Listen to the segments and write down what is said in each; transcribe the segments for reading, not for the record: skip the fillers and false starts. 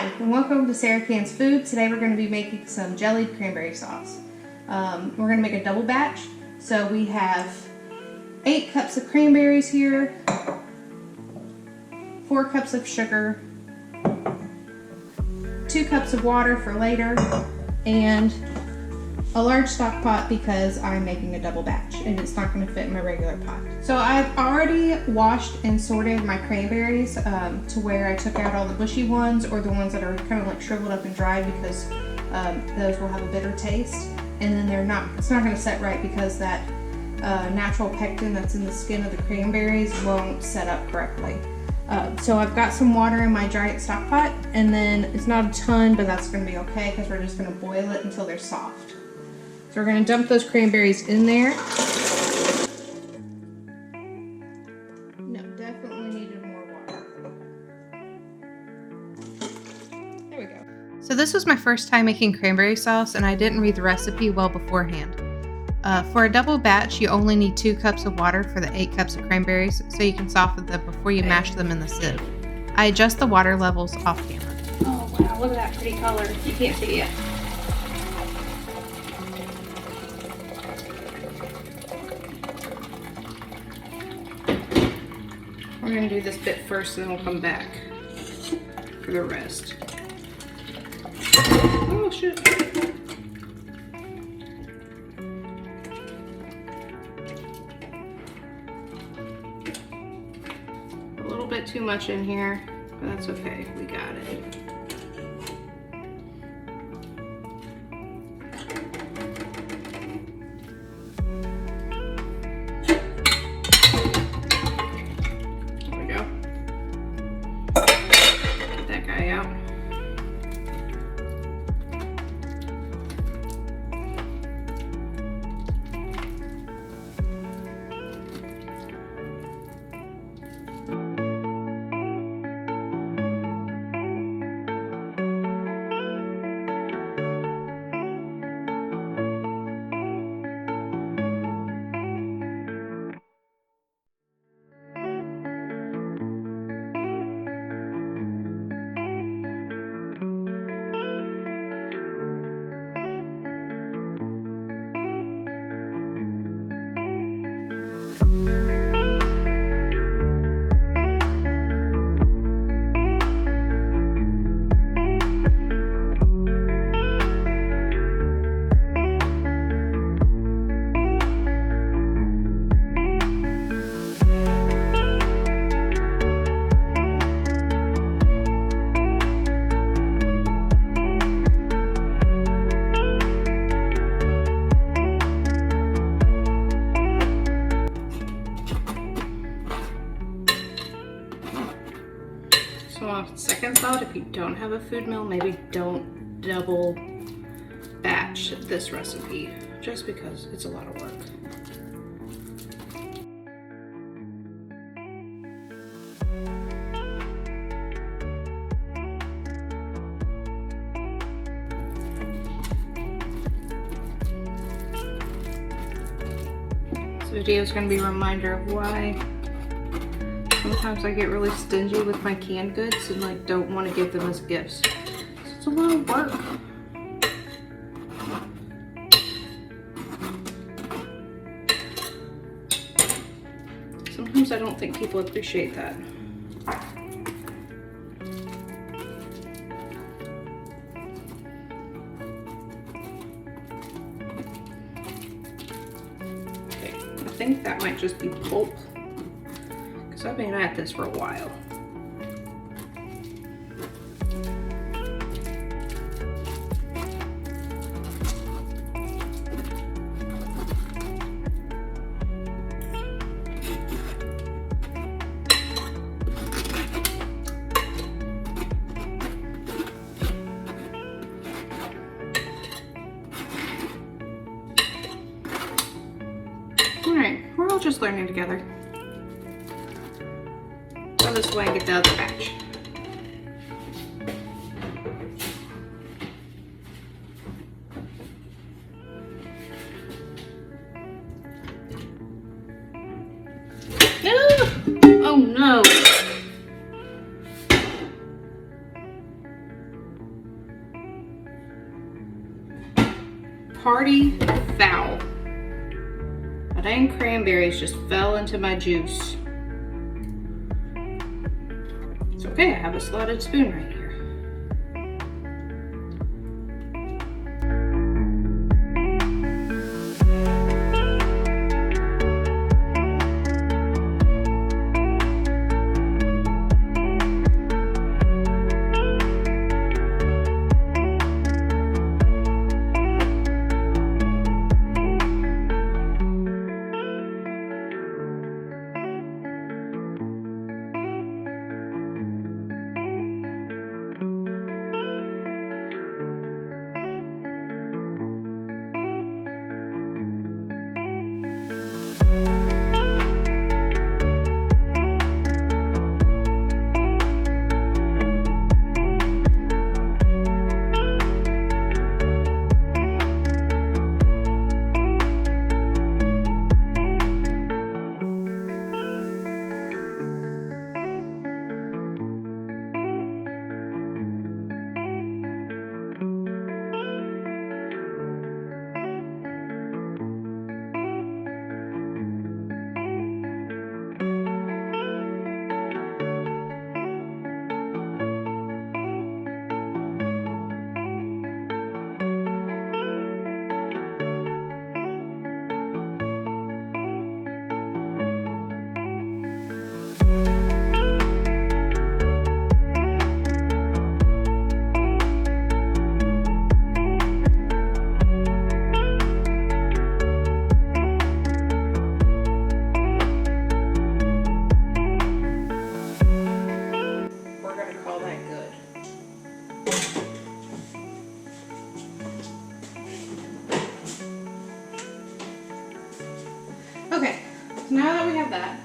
Hi, and welcome to Sarah Can's Food. Today we're going to be making some jellied cranberry sauce. We're going to make a double batch. So we have 8 cups of cranberries here, 4 cups of sugar, 2 cups of water for later, and a large stock pot because I'm making a double batch and it's not going to fit in my regular pot. So I've already washed and sorted my cranberries to where I took out all the bushy ones or the ones that are kind of like shriveled up and dried because those will have a bitter taste, and then it's not going to set right because that natural pectin that's in the skin of the cranberries won't set up correctly. So I've got some water in my giant stock pot, and then it's not a ton, but that's going to be okay because we're just going to boil it until they're soft. So we're going to dump those cranberries in there. No, definitely needed more water. There we go. So this was my first time making cranberry sauce, and I didn't read the recipe well beforehand. For a double batch, you only need 2 cups of water for the 8 cups of cranberries, so you can soften them before you mash them in the sieve. I adjust the water levels off camera. Oh wow, look at that pretty color. You can't see it. We're going to do this bit first, and then we'll come back for the rest. Oh shit. A little bit too much in here, but that's okay. We got it. Out. So on second thought, if you don't have a food mill, maybe don't double batch this recipe, just because it's a lot of work. This video is going to be a reminder of why sometimes I get really stingy with my canned goods and like don't want to give them as gifts. It's a lot of work. Sometimes I don't think people appreciate that. Okay, I think that might just be pulp. I've been at this for a while. All right, we're all just learning together. This way and get the other batch. Oh no! party foul. My dang cranberries just fell into my juice. It's okay, I have a slotted spoon right here. Okay, so now that we have that,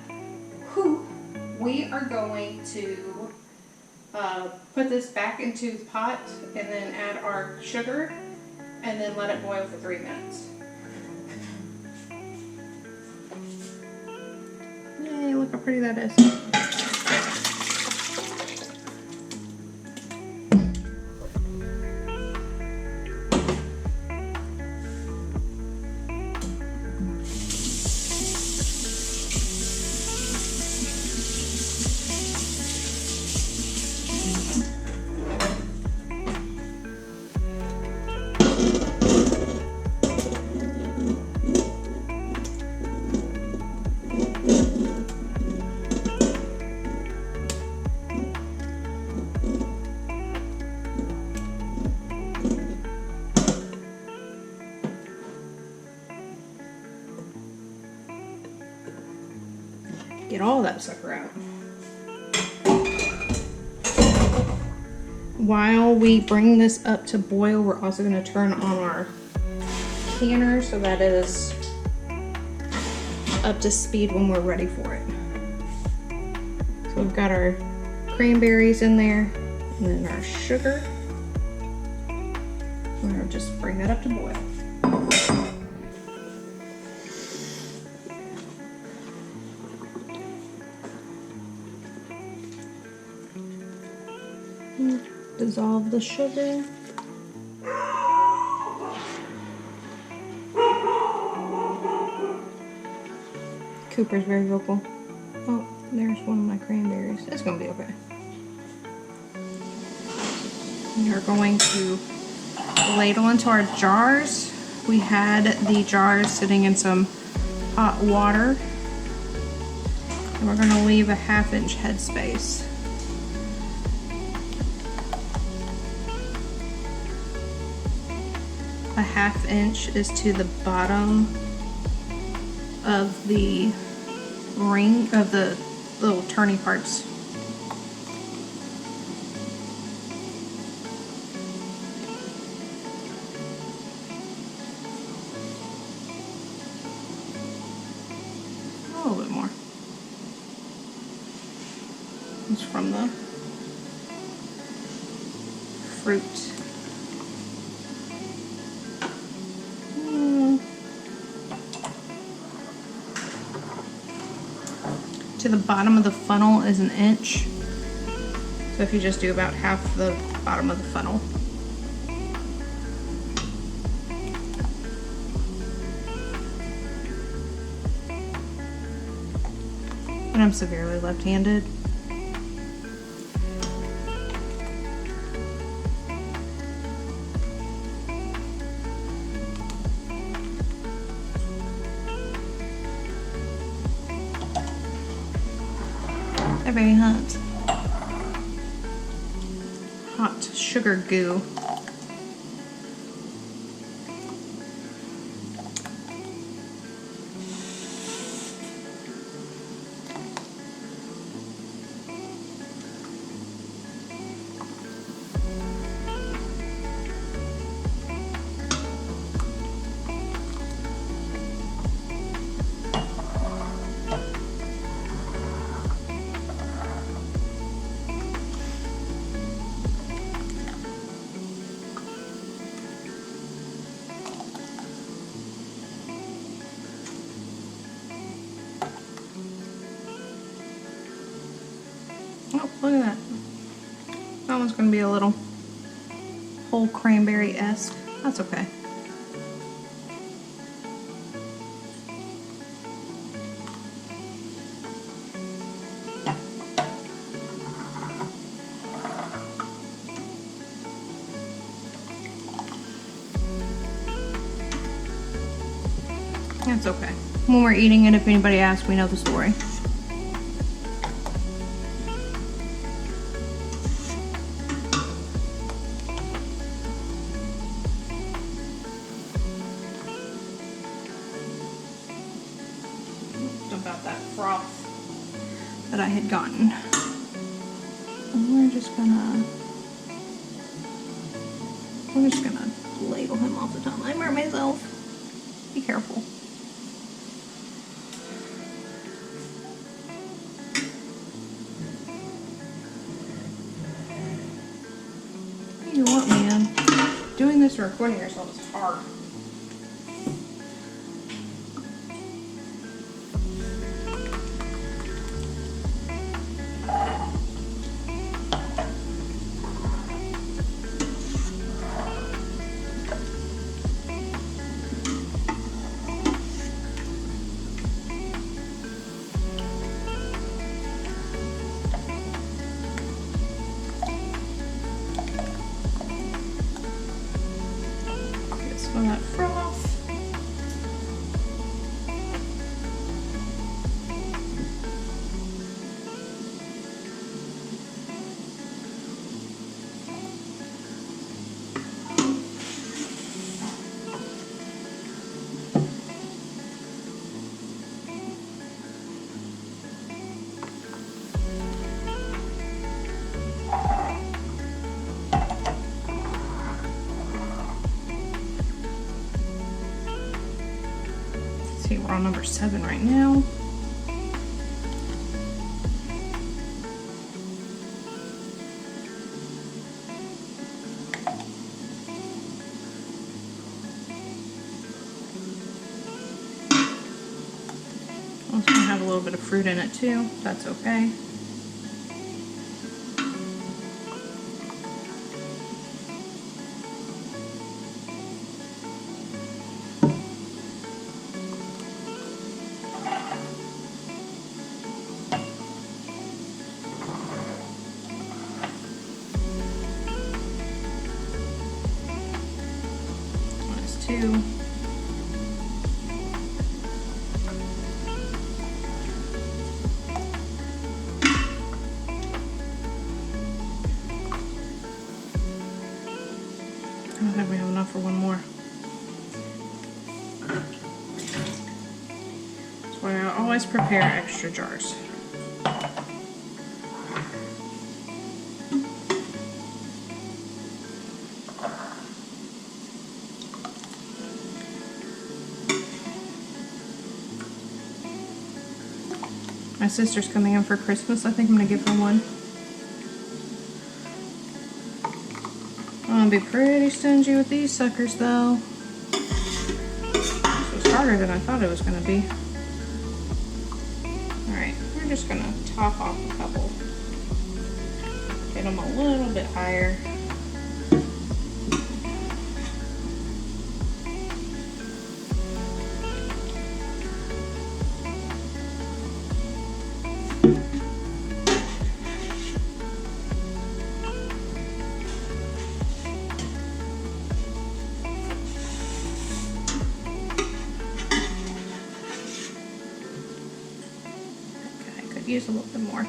we are going to put this back into the pot and then add our sugar and then let it boil for 3 minutes. Yay, look how pretty that is. Get all that sucker out. While we bring this up to boil, we're also going to turn on our canner so that it is up to speed when we're ready for it. So we've got our cranberries in there and then our sugar. We're going to just bring that up to boil. Dissolve the sugar. Cooper's very vocal. Oh, there's one of my cranberries. It's gonna be okay. We're going to ladle into our jars. We had the jars sitting in some hot water. And we're gonna leave a 1/2 inch headspace. A 1/2 inch is to the bottom of the ring of the little turny parts. A little bit more. It's from the fruit. To the bottom of the funnel is 1 inch. So if you just do about half the bottom of the funnel. and I'm severely left-handed. They're very hot. Hot sugar goo. Oh, look at that. That one's going to be a little whole cranberry-esque. That's okay. That's okay. When we're eating it, if anybody asks, we know the story. About that froth that I had gotten. And we're just gonna ladle him off the top. I hurt myself. Be careful. You know what, man? Doing this and recording yourself is hard. Smell that froth. We're on number 7 right now. It's gonna have a little bit of fruit in it too. That's okay. Two. I think we have enough for one more. That's why I always prepare extra jars. My sister's coming in for Christmas. I think I'm going to give her one. I'm going to be pretty stingy with these suckers, though. This was harder than I thought it was going to be. Alright, we're just going to top off a couple. Get them a little bit higher. use a little bit more.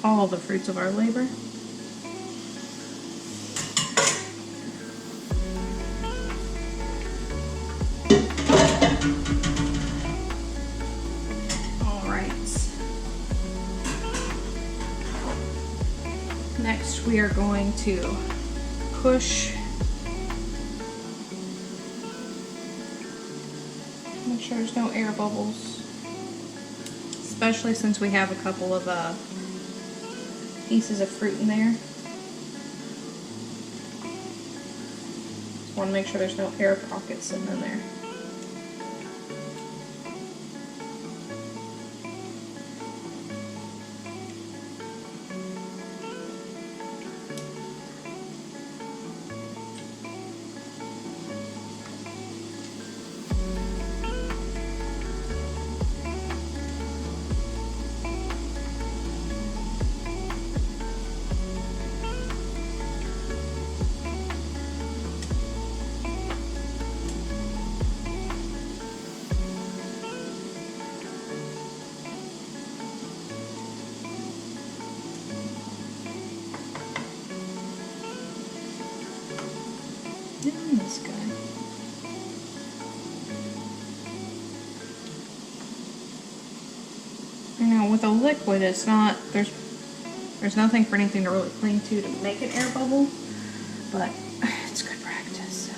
All the fruits of our labor. All right. Next, we are going to push. Make sure there's no air bubbles, especially since we have a couple of pieces of fruit in there. Just want to make sure there's no air pockets sitting in there. This guy. Now with a liquid, it's not, there's nothing for anything to really cling to make an air bubble, but it's good practice.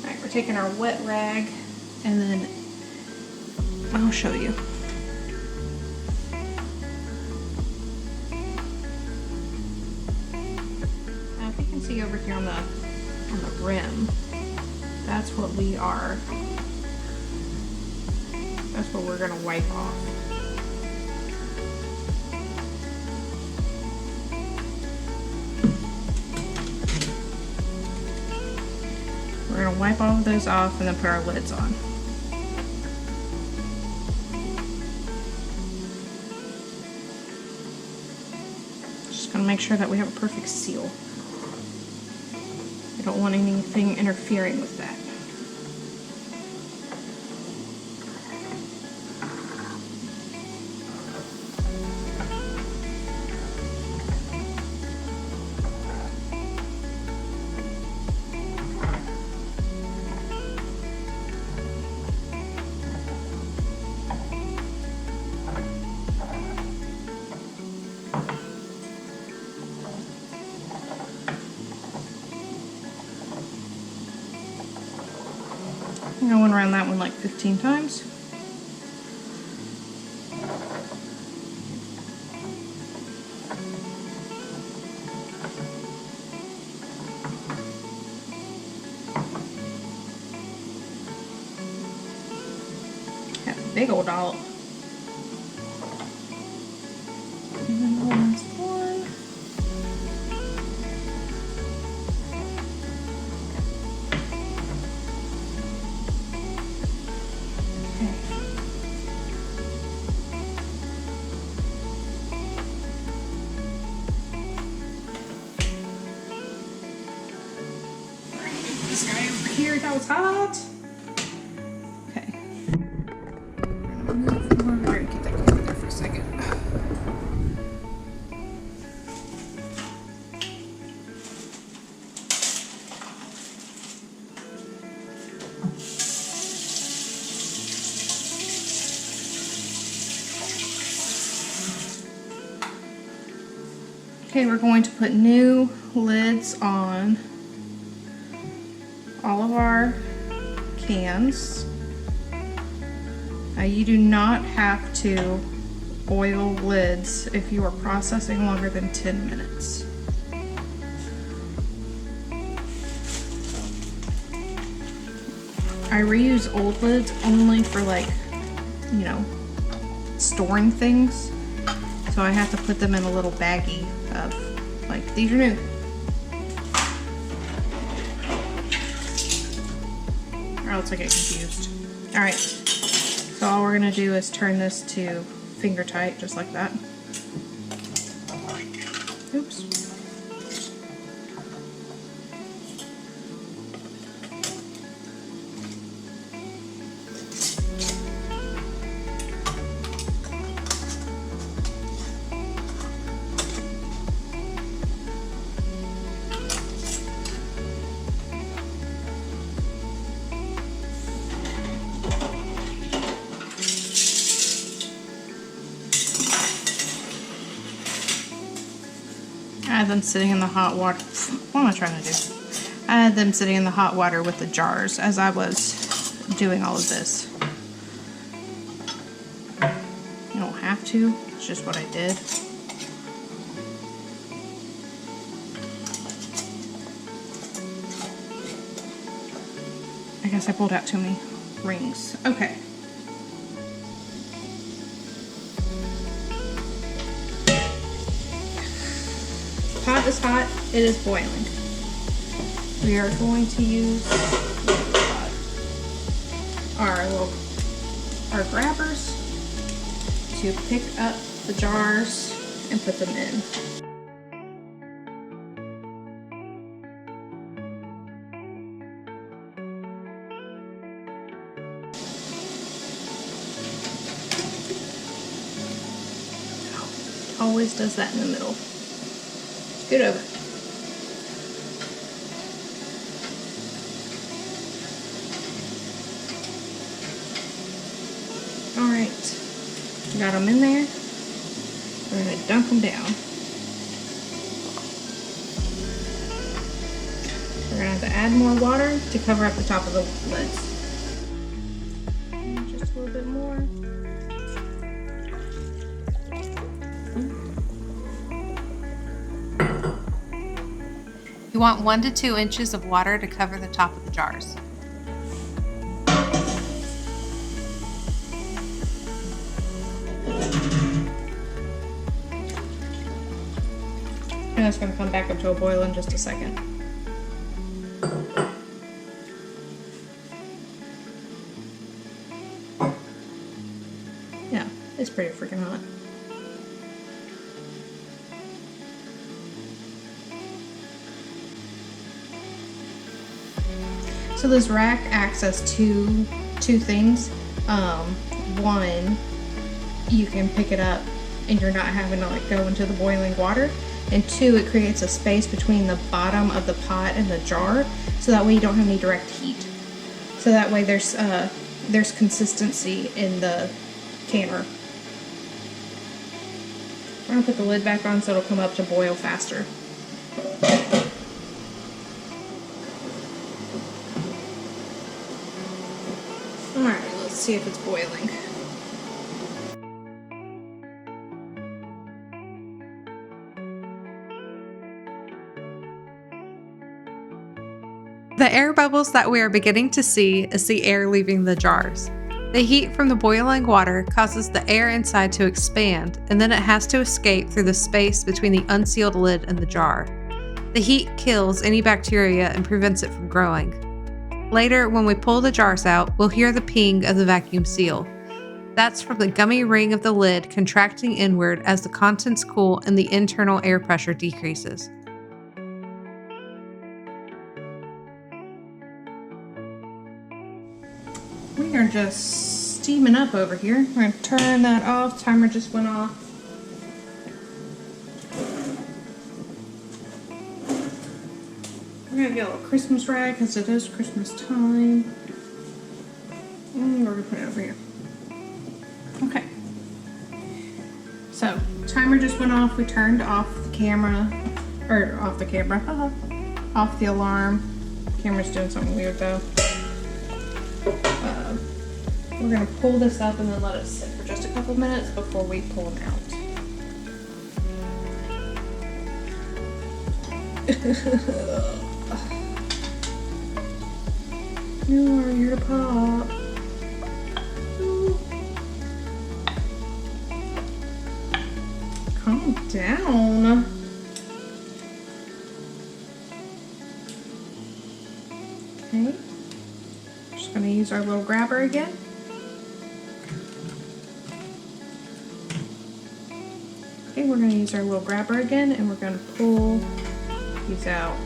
Alright, we're taking our wet rag and then I'll show you. See over here on the rim, that's what we're gonna wipe off. We're gonna wipe all of those off and then put our lids on. Just gonna make sure that we have a perfect seal. I don't want anything interfering with that. I went around that one like 15 times. Got a big old dollop. And then the last one. This guy over here, that was hot. Okay. We're gonna keep that going there for a second. Okay, we're going to put new lids on all of our cans. You do not have to oil lids if you are processing longer than 10 minutes. I reuse old lids only for, like, you know, storing things. So I have to put them in a little baggie of, like, these are new. Or else I get confused. Alright, so all we're gonna do is turn this to finger tight, just like that. Oops. I had them sitting in the hot water. What am I trying to do? I had them sitting in the hot water with the jars as I was doing all of this. You don't have to, it's just what I did. I guess I pulled out too many rings. Okay. Pot is hot, it is boiling. We are going to use our grabbers to pick up the jars and put them in. Always does that in the middle. Scoot over. Alright, got them in there. We're going to dunk them down. We're going to have to add more water to cover up the top of the lids. And just a little bit more. You want 1 to 2 inches of water to cover the top of the jars. And it's going to come back up to a boil in just a second. Yeah, it's pretty freaking hot. So this rack acts as two things. One, you can pick it up and you're not having to like go into the boiling water. And 2, it creates a space between the bottom of the pot and the jar, so that way you don't have any direct heat. So that way there's consistency in the canner. I'm gonna put the lid back on so it'll come up to boil faster. Alright, let's see if it's boiling. The air bubbles that we are beginning to see is the air leaving the jars. The heat from the boiling water causes the air inside to expand, and then it has to escape through the space between the unsealed lid and the jar. The heat kills any bacteria and prevents it from growing. Later, when we pull the jars out, we'll hear the ping of the vacuum seal. That's from the gummy ring of the lid contracting inward as the contents cool and the internal air pressure decreases. We are just steaming up over here. We're going to turn that off. Timer just went off. We're going to get a little Christmas rag because it is Christmas time. And we're going to put it over here. Okay. So, timer just went off. We turned off the camera. Or off the camera. Off the alarm. Camera's doing something weird though. We're going to pull this up and then let it sit for just a couple minutes before we pull them out. You are here to pop. Calm down. Okay. Just going to use our little grabber again. Okay, we're going to use our little grabber again and we're going to pull these out.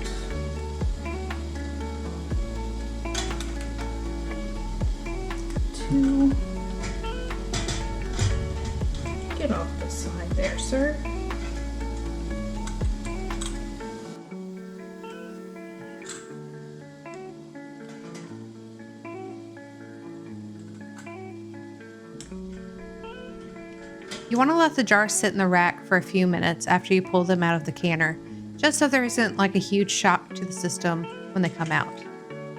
Two. Get off the side there, sir. You want to let the jars sit in the rack for a few minutes after you pull them out of the canner. just so there isn't like a huge shock to the system when they come out.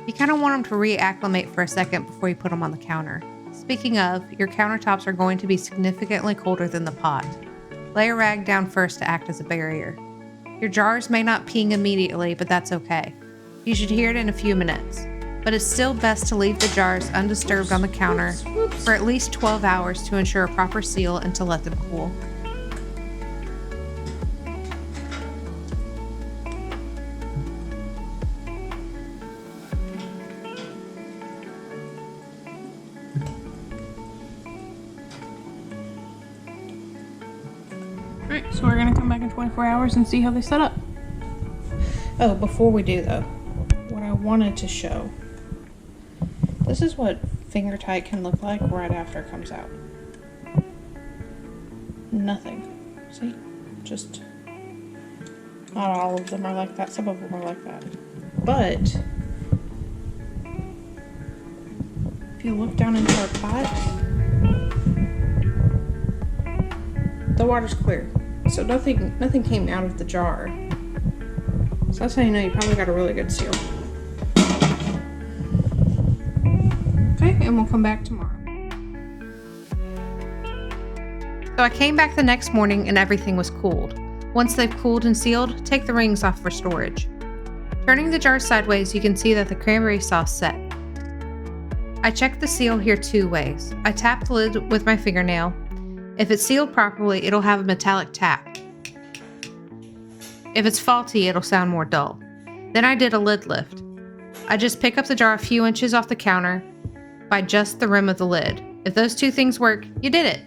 You kind of want them to reacclimate for a second before you put them on the counter. Speaking of, your countertops are going to be significantly colder than the pot. Lay a rag down first to act as a barrier. Your jars may not ping immediately, but that's okay. You should hear it in a few minutes. But it's still best to leave the jars undisturbed on the counter for at least 12 hours to ensure a proper seal and to let them cool. Alright, so we're gonna come back in 24 hours and see how they set up. Oh, before we do though, what I wanted to show. This is what finger tight can look like right after it comes out. Nothing. See? Just not all of them are like that. Some of them are like that. But if you look down into our pot, the water's clear. So nothing came out of the jar. So that's how you know you probably got a really good seal. Okay, and we'll come back tomorrow. So I came back the next morning and everything was cooled. Once they've cooled and sealed, take the rings off for storage. Turning the jar sideways, you can see that the cranberry sauce set. I checked the seal here 2 ways. I tapped the lid with my fingernail. If it's sealed properly, it'll have a metallic tap. If it's faulty, it'll sound more dull. Then I did a lid lift. I just pick up the jar a few inches off the counter by just the rim of the lid. If those 2 things work, you did it.